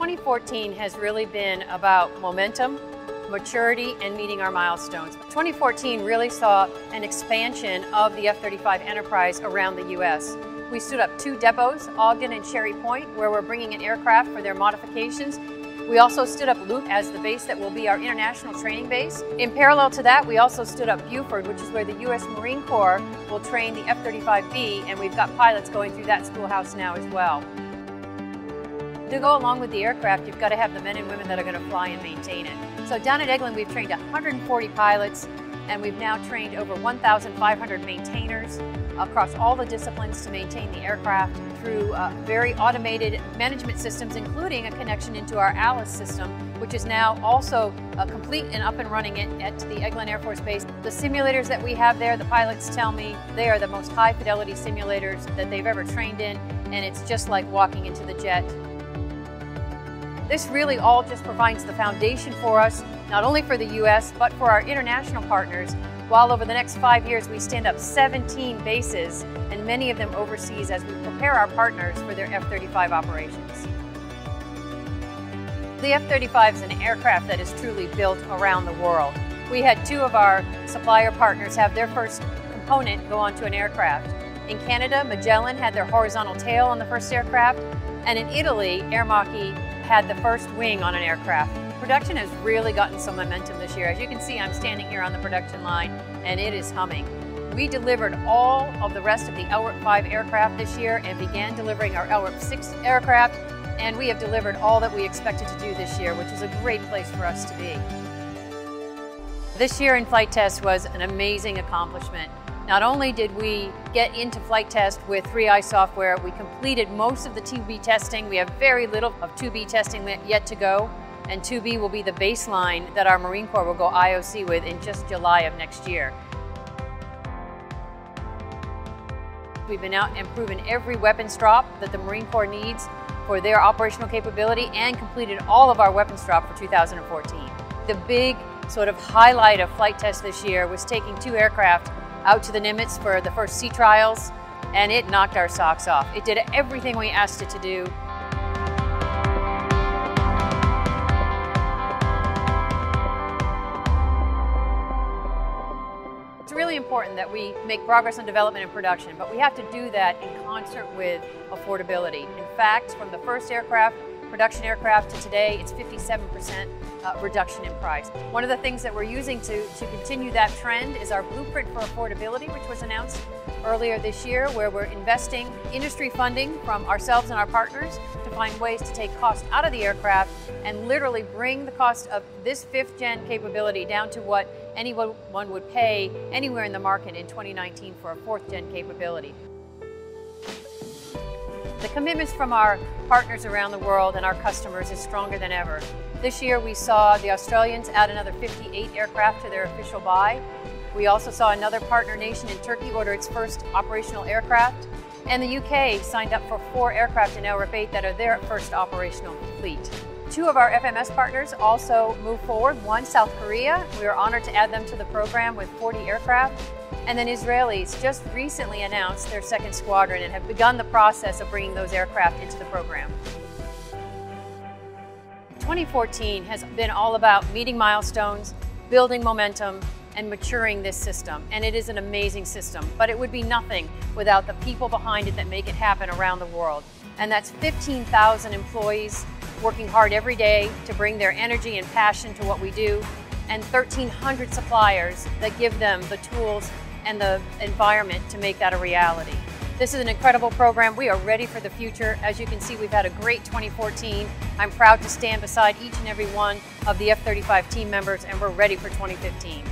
2014 has really been about momentum, maturity, and meeting our milestones. 2014 really saw an expansion of the F-35 enterprise around the U.S. We stood up 2 depots, Ogden and Cherry Point, where we're bringing in aircraft for their modifications. We also stood up Luke as the base that will be our international training base. In parallel to that, we also stood up Buford, which is where the U.S. Marine Corps will train the F-35B, and we've got pilots going through that schoolhouse now as well. To go along with the aircraft, you've got to have the men and women that are going to fly and maintain it. So down at Eglin, we've trained 140 pilots, and we've now trained over 1,500 maintainers across all the disciplines to maintain the aircraft through very automated management systems, including a connection into our Alice system, which is now also complete and up and running at the Eglin Air Force Base. The simulators that we have there, the pilots tell me they are the most high fidelity simulators that they've ever trained in, and it's just like walking into the jet. This really all just provides the foundation for us, not only for the U.S., but for our international partners, while over the next 5 years we stand up 17 bases, and many of them overseas, as we prepare our partners for their F-35 operations. The F-35 is an aircraft that is truly built around the world. We had 2 of our supplier partners have their first component go onto an aircraft. In Canada, Magellan had their horizontal tail on the first aircraft, and in Italy, Aermacchi had the first wing on an aircraft. Production has really gotten some momentum this year. As you can see, I'm standing here on the production line, and it is humming. We delivered all of the rest of the LRIP 5 aircraft this year and began delivering our LRIP 6 aircraft, and we have delivered all that we expected to do this year, which is a great place for us to be. This year in flight test was an amazing accomplishment. Not only did we get into flight test with 3i software, we completed most of the 2B testing. We have very little of 2B testing yet to go, and 2B will be the baseline that our Marine Corps will go IOC with in just July of next year. We've been out and proven every weapons drop that the Marine Corps needs for their operational capability and completed all of our weapons drop for 2014. The big sort of highlight of flight test this year was taking 2 aircraft out to the Nimitz for the first sea trials, and it knocked our socks off. It did everything we asked it to do. It's really important that we make progress on development and production, but we have to do that in concert with affordability. In fact, from the first aircraft, production aircraft, to today, it's 57% reduction in price. One of the things that we're using to continue that trend is our blueprint for affordability, which was announced earlier this year, where we're investing industry funding from ourselves and our partners to find ways to take cost out of the aircraft and literally bring the cost of this 5th gen capability down to what anyone would pay anywhere in the market in 2019 for a 4th gen capability. The commitments from our partners around the world and our customers is stronger than ever. This year we saw the Australians add another 58 aircraft to their official buy. We also saw another partner nation in Turkey order its first operational aircraft. And the UK signed up for 4 aircraft in LRIP 8 that are their first operational fleet. 2 of our FMS partners also moved forward. One, South Korea. We are honored to add them to the program with 40 aircraft. And then Israelis just recently announced their 2nd squadron and have begun the process of bringing those aircraft into the program. 2014 has been all about meeting milestones, building momentum, and maturing this system. And it is an amazing system, but it would be nothing without the people behind it that make it happen around the world. And that's 15,000 employees working hard every day to bring their energy and passion to what we do, and 1,300 suppliers that give them the tools and the environment to make that a reality. This is an incredible program. We are ready for the future. As you can see, we've had a great 2014. I'm proud to stand beside each and every one of the F-35 team members, and we're ready for 2015.